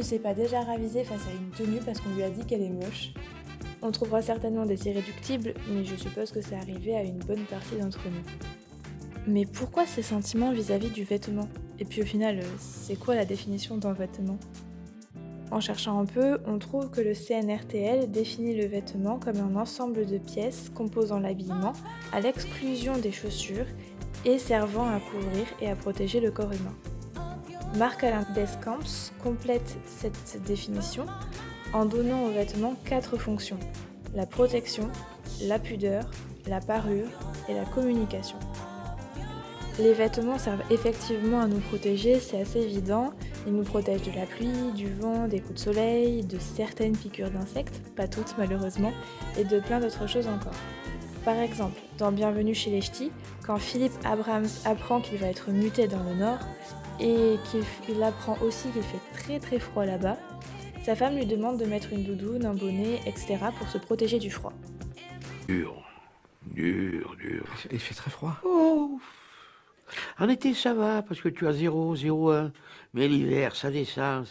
s'est pas déjà ravisé face à une tenue parce qu'on lui a dit qu'elle est moche? On trouvera certainement des irréductibles, mais je suppose que c'est arrivé à une bonne partie d'entre nous. Mais pourquoi ces sentiments vis-à-vis du vêtement? Et puis au final, c'est quoi la définition d'un vêtement? En cherchant un peu, on trouve que le CNRTL définit le vêtement comme un ensemble de pièces composant l'habillement à l'exclusion des chaussures et servant à couvrir et à protéger le corps humain. Marc-Alain Descamps complète cette définition en donnant aux vêtements 4 fonctions: la protection, la pudeur, la parure et la communication. Les vêtements servent effectivement à nous protéger, c'est assez évident. Ils nous protègent de la pluie, du vent, des coups de soleil, de certaines piqûres d'insectes, pas toutes malheureusement, et de plein d'autres choses encore. Par exemple, dans Bienvenue chez les Ch'tis, quand Philippe Abrams apprend qu'il va être muté dans le Nord, et qu'il apprend aussi qu'il fait très très froid là-bas, sa femme lui demande de mettre une doudoune, un bonnet, etc. pour se protéger du froid. Dur. Il fait très froid. Oh. En été, ça va, parce que tu as 0, 0,1. Mais l'hiver, ça descend.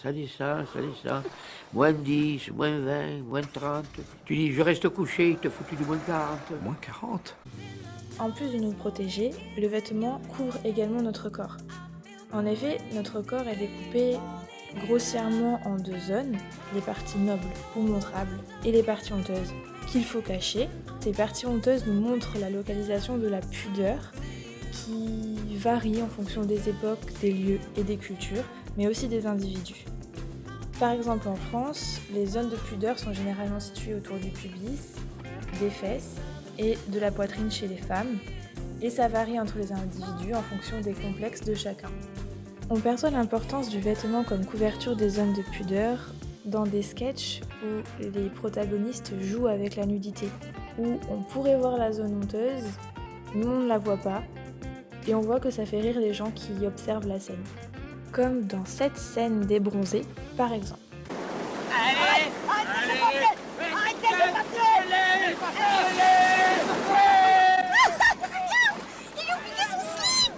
Moins 10, moins 20, moins 30. Tu dis, je reste couché, il te foutu du moins 40. Moins 40. En plus de nous protéger, le vêtement couvre également notre corps. En effet, notre corps est découpé grossièrement en 2 zones, les parties nobles ou montrables et les parties honteuses qu'il faut cacher. Ces parties honteuses nous montrent la localisation de la pudeur qui varie en fonction des époques, des lieux et des cultures, mais aussi des individus. Par exemple en France, les zones de pudeur sont généralement situées autour du pubis, des fesses et de la poitrine chez les femmes, et ça varie entre les individus en fonction des complexes de chacun. On perçoit l'importance du vêtement comme couverture des zones de pudeur dans des sketchs où les protagonistes jouent avec la nudité, où on pourrait voir la zone honteuse, mais on ne la voit pas, et on voit que ça fait rire les gens qui observent la scène. Comme dans cette scène des bronzés, par exemple. Arrêtez de papier. Il a oublié son slip.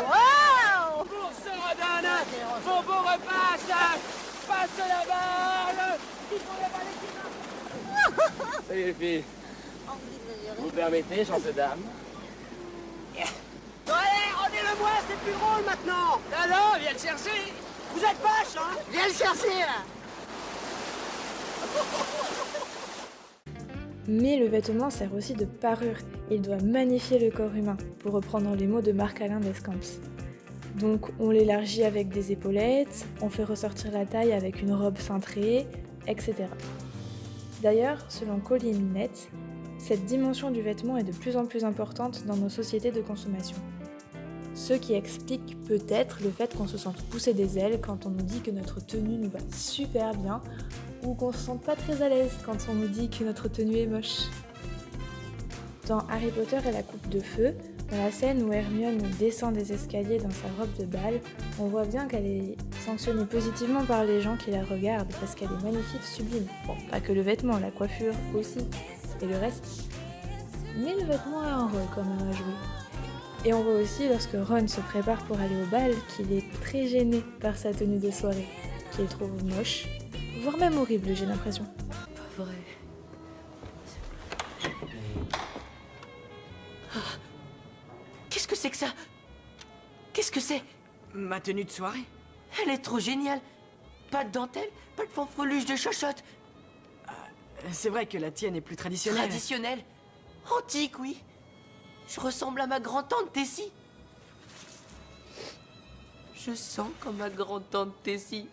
Wow. Pour ce redonne, bon repas, passe la balle. Il faut la balle. Salut les filles. Vous permettez, gentille dame? Allez, rendez-le-moi, c'est plus drôle maintenant. Alors, viens le chercher. Vous êtes vache, hein? Viens le chercher, là. Mais le vêtement sert aussi de parure. Il doit magnifier le corps humain, pour reprendre les mots de Marc-Alain Descamps. Donc on l'élargit avec des épaulettes, on fait ressortir la taille avec une robe cintrée, etc. D'ailleurs, selon Colin Minette, cette dimension du vêtement est de plus en plus importante dans nos sociétés de consommation. Ce qui explique peut-être le fait qu'on se sente pousser des ailes quand on nous dit que notre tenue nous va super bien, ou qu'on se sente pas très à l'aise quand on nous dit que notre tenue est moche. Dans Harry Potter et la coupe de feu, dans la scène où Hermione descend des escaliers dans sa robe de bal, on voit bien qu'elle est sanctionnée positivement par les gens qui la regardent parce qu'elle est magnifique, sublime. Bon, pas que le vêtement, la coiffure aussi, et le reste. Mais le vêtement a un rôle quand même à jouer. Et on voit aussi lorsque Ron se prépare pour aller au bal qu'il est très gêné par sa tenue de soirée, qu'il trouve moche, voire même horrible, j'ai l'impression. Pas vrai. Qu'est-ce que c'est que ça? Qu'est-ce que c'est? Ma tenue de soirée? Elle est trop géniale. Pas de dentelle, pas de fanfreluche de chochotte. C'est vrai que la tienne est plus traditionnelle. Traditionnelle? Antique, oui. Je ressemble à ma grand-tante Tessie. Je sens comme ma grand-tante Tessie.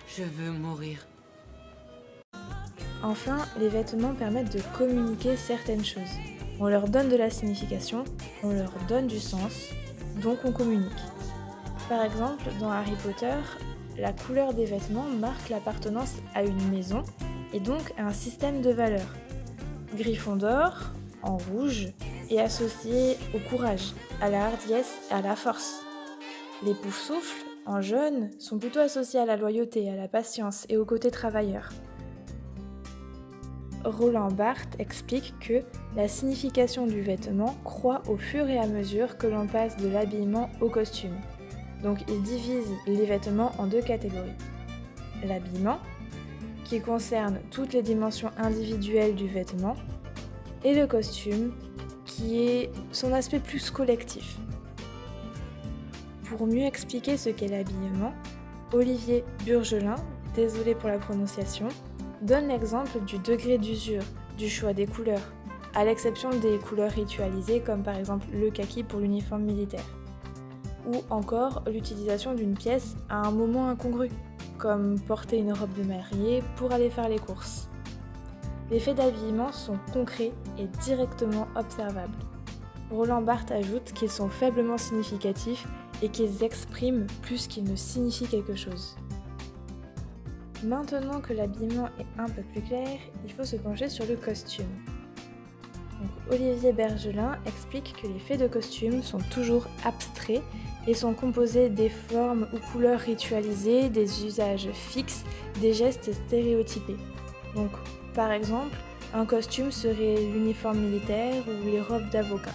Je veux mourir. Enfin, les vêtements permettent de communiquer certaines choses. On leur donne de la signification, on leur donne du sens, donc on communique. Par exemple, dans Harry Potter, la couleur des vêtements marque l'appartenance à une maison et donc à un système de valeurs. Gryffondor, en rouge, est associé au courage, à la hardiesse et à la force. Les Poufsouffles, en jaune, sont plutôt associés à la loyauté, à la patience et au côté travailleur. Roland Barthes explique que la signification du vêtement croît au fur et à mesure que l'on passe de l'habillement au costume. Donc il divise les vêtements en deux catégories. L'habillement, qui concerne toutes les dimensions individuelles du vêtement, et le costume, qui est son aspect plus collectif. Pour mieux expliquer ce qu'est l'habillement, Olivier Burgelin, désolé pour la prononciation, donne l'exemple du degré d'usure, du choix des couleurs, à l'exception des couleurs ritualisées comme par exemple le kaki pour l'uniforme militaire, ou encore l'utilisation d'une pièce à un moment incongru, comme porter une robe de mariée pour aller faire les courses. Les faits d'habillement sont concrets et directement observables. Roland Barthes ajoute qu'ils sont faiblement significatifs et qu'ils expriment plus qu'ils ne signifient quelque chose. Maintenant que l'habillement est un peu plus clair, il faut se pencher sur le costume. Donc, Olivier Burgelin explique que les faits de costume sont toujours abstraits et sont composés des formes ou couleurs ritualisées, des usages fixes, des gestes stéréotypés. Donc, par exemple, un costume serait l'uniforme militaire ou les robes d'avocat.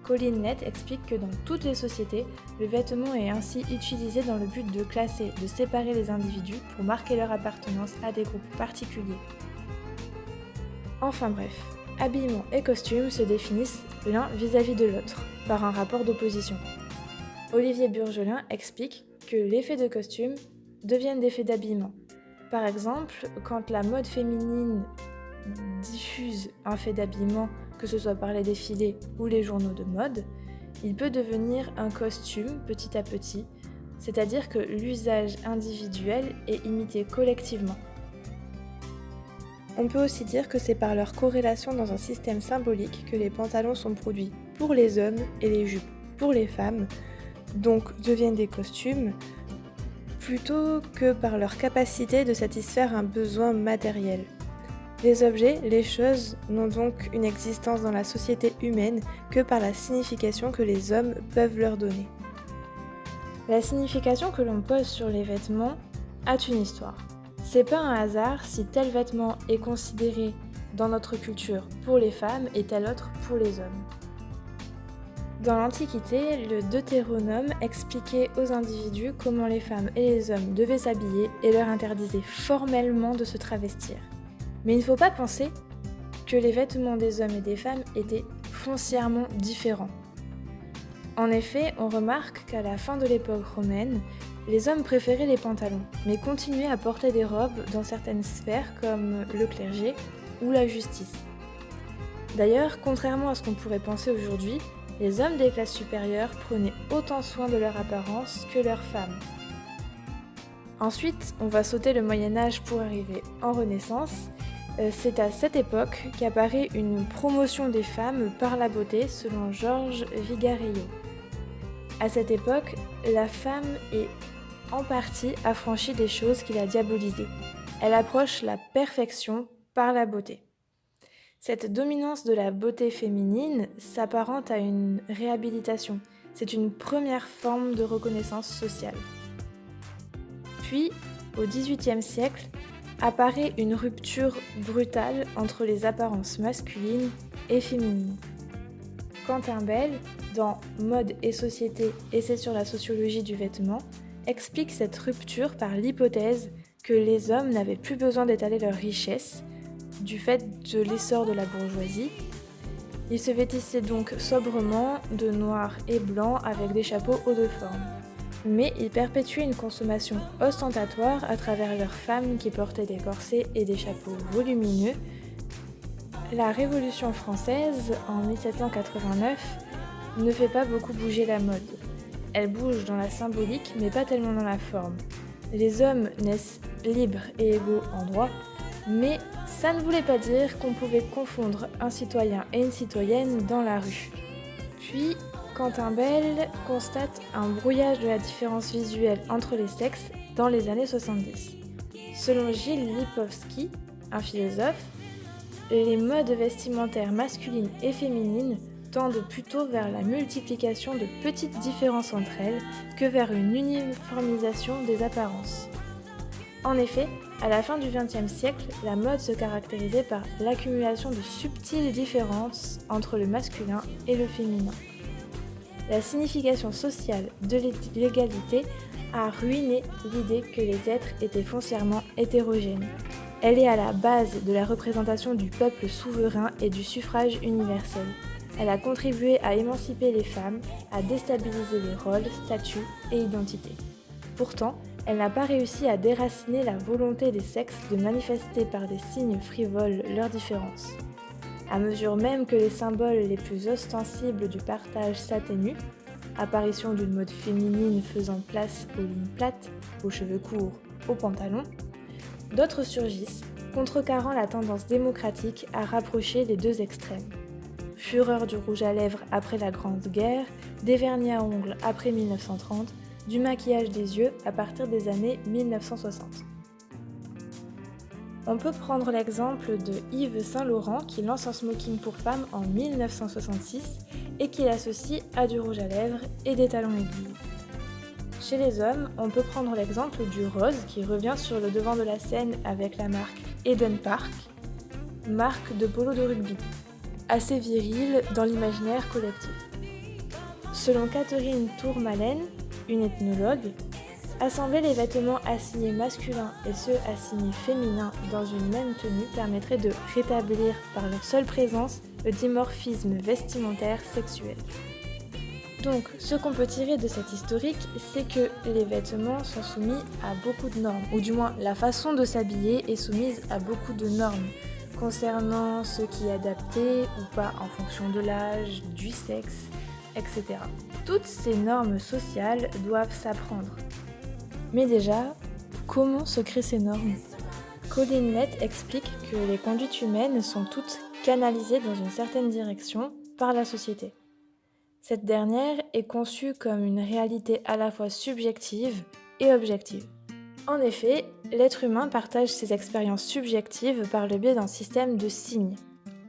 Colin Lett explique que dans toutes les sociétés, le vêtement est ainsi utilisé dans le but de classer, de séparer les individus pour marquer leur appartenance à des groupes particuliers. Enfin bref, habillement et costume se définissent l'un vis-à-vis de l'autre, par un rapport d'opposition. Olivier Burgelin explique que les faits de costume deviennent des faits d'habillement. Par exemple, quand la mode féminine diffuse un fait d'habillement, que ce soit par les défilés ou les journaux de mode, il peut devenir un costume petit à petit, c'est-à-dire que l'usage individuel est imité collectivement. On peut aussi dire que c'est par leur corrélation dans un système symbolique que les pantalons sont produits pour les hommes et les jupes pour les femmes, donc deviennent des costumes, plutôt que par leur capacité de satisfaire un besoin matériel. Les objets, les choses, n'ont donc une existence dans la société humaine que par la signification que les hommes peuvent leur donner. La signification que l'on pose sur les vêtements a une histoire. C'est pas un hasard si tel vêtement est considéré dans notre culture pour les femmes et tel autre pour les hommes. Dans l'Antiquité, le Deutéronome expliquait aux individus comment les femmes et les hommes devaient s'habiller et leur interdisait formellement de se travestir. Mais il ne faut pas penser que les vêtements des hommes et des femmes étaient foncièrement différents. En effet, on remarque qu'à la fin de l'époque romaine, les hommes préféraient les pantalons, mais continuaient à porter des robes dans certaines sphères comme le clergé ou la justice. D'ailleurs, contrairement à ce qu'on pourrait penser aujourd'hui, les hommes des classes supérieures prenaient autant soin de leur apparence que leurs femmes. Ensuite, on va sauter le Moyen-Âge pour arriver en Renaissance. C'est à cette époque qu'apparaît une promotion des femmes par la beauté selon Georges Vigarejo. À cette époque, la femme est en partie affranchie des choses qu'il a diabolisées. Elle approche la perfection par la beauté. Cette dominance de la beauté féminine s'apparente à une réhabilitation. C'est une première forme de reconnaissance sociale. Puis, au XVIIIe siècle, apparaît une rupture brutale entre les apparences masculines et féminines. Quentin Bell, dans Mode et société, essai sur la sociologie du vêtement, explique cette rupture par l'hypothèse que les hommes n'avaient plus besoin d'étaler leur richesse du fait de l'essor de la bourgeoisie. Ils se vêtissaient donc sobrement de noir et blanc avec des chapeaux haut de forme. Mais ils perpétuaient une consommation ostentatoire à travers leurs femmes qui portaient des corsets et des chapeaux volumineux. La Révolution française, en 1789, ne fait pas beaucoup bouger la mode. Elle bouge dans la symbolique, mais pas tellement dans la forme. Les hommes naissent libres et égaux en droit, mais ça ne voulait pas dire qu'on pouvait confondre un citoyen et une citoyenne dans la rue. Puis, Quentin Bell constate un brouillage de la différence visuelle entre les sexes dans les années 70. Selon Gilles Lipovski, un philosophe, les modes vestimentaires masculines et féminines tendent plutôt vers la multiplication de petites différences entre elles que vers une uniformisation des apparences. En effet, À la fin du XXe siècle, la mode se caractérisait par l'accumulation de subtiles différences entre le masculin et le féminin. La signification sociale de l'égalité a ruiné l'idée que les êtres étaient foncièrement hétérogènes. Elle est à la base de la représentation du peuple souverain et du suffrage universel. Elle a contribué à émanciper les femmes, à déstabiliser les rôles, statuts et identités. Pourtant, elle n'a pas réussi à déraciner la volonté des sexes de manifester par des signes frivoles leurs différences. À mesure même que les symboles les plus ostensibles du partage s'atténuent, apparition d'une mode féminine faisant place aux lignes plates, aux cheveux courts, aux pantalons, d'autres surgissent, contrecarrant la tendance démocratique à rapprocher les deux extrêmes. Fureur du rouge à lèvres après la Grande Guerre, des vernis à ongles après 1930, du maquillage des yeux à partir des années 1960. On peut prendre l'exemple de Yves Saint Laurent qui lance un smoking pour femmes en 1966 et qui l'associe à du rouge à lèvres et des talons aiguilles. Chez les hommes, on peut prendre l'exemple du rose qui revient sur le devant de la scène avec la marque Eden Park, marque de polo de rugby, assez virile dans l'imaginaire collectif. Selon Catherine Tourmalène, une ethnologue, assembler les vêtements assignés masculins et ceux assignés féminins dans une même tenue permettrait de rétablir par leur seule présence le dimorphisme vestimentaire sexuel. Donc, ce qu'on peut tirer de cet historique, c'est que les vêtements sont soumis à beaucoup de normes, ou du moins la façon de s'habiller est soumise à beaucoup de normes, concernant ce qui est adapté ou pas en fonction de l'âge, du sexe, etc. Toutes ces normes sociales doivent s'apprendre. Mais déjà, comment se créent ces normes ? Colin Lett explique que les conduites humaines sont toutes canalisées dans une certaine direction par la société. Cette dernière est conçue comme une réalité à la fois subjective et objective. En effet, l'être humain partage ses expériences subjectives par le biais d'un système de signes,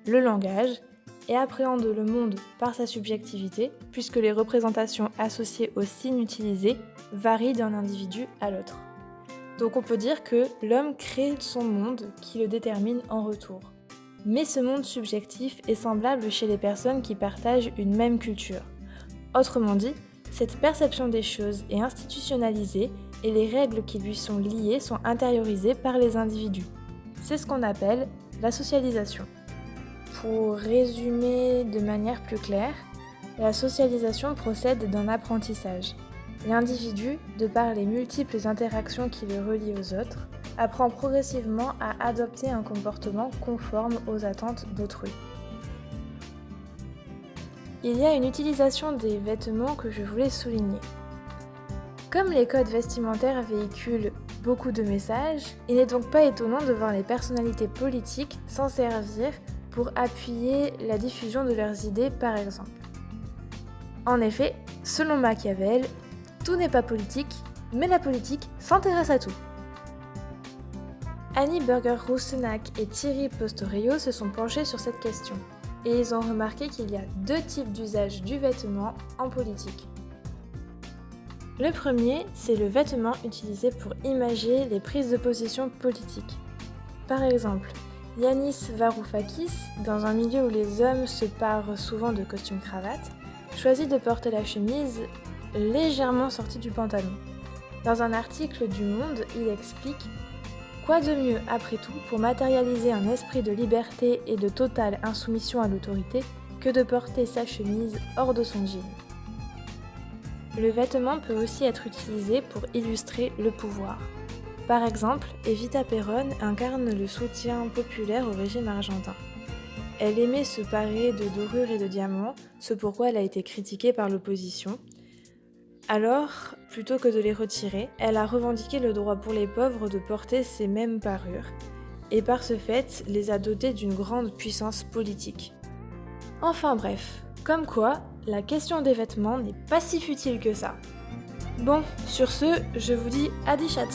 le langage, et appréhende le monde par sa subjectivité, puisque les représentations associées aux signes utilisés varient d'un individu à l'autre. Donc on peut dire que l'homme crée son monde qui le détermine en retour. Mais ce monde subjectif est semblable chez les personnes qui partagent une même culture. Autrement dit, cette perception des choses est institutionnalisée et les règles qui lui sont liées sont intériorisées par les individus. C'est ce qu'on appelle la socialisation. Pour résumer de manière plus claire, la socialisation procède d'un apprentissage. L'individu, de par les multiples interactions qui le relient aux autres, apprend progressivement à adopter un comportement conforme aux attentes d'autrui. Il y a une utilisation des vêtements que je voulais souligner. Comme les codes vestimentaires véhiculent beaucoup de messages, il n'est donc pas étonnant de voir les personnalités politiques s'en servir pour appuyer la diffusion de leurs idées par exemple. En effet, selon Machiavel, tout n'est pas politique, mais la politique s'intéresse à tout. Annie Burger-Roussenac et Thierry Postorio se sont penchés sur cette question, et ils ont remarqué qu'il y a deux types d'usage du vêtement en politique. Le premier, c'est le vêtement utilisé pour imager les prises de position politiques. Par exemple, Yanis Varoufakis, dans un milieu où les hommes se parent souvent de costume-cravate, choisit de porter la chemise légèrement sortie du pantalon. Dans un article du Monde, il explique « Quoi de mieux, après tout, pour matérialiser un esprit de liberté et de totale insoumission à l'autorité que de porter sa chemise hors de son jean ?» Le vêtement peut aussi être utilisé pour illustrer le pouvoir. Par exemple, Evita Perón incarne le soutien populaire au régime argentin. Elle aimait se parer de dorures et de diamants, ce pourquoi elle a été critiquée par l'opposition. Alors, plutôt que de les retirer, elle a revendiqué le droit pour les pauvres de porter ces mêmes parures, et par ce fait, les a dotés d'une grande puissance politique. Enfin bref, comme quoi, la question des vêtements n'est pas si futile que ça. Bon, sur ce, je vous dis à des chats.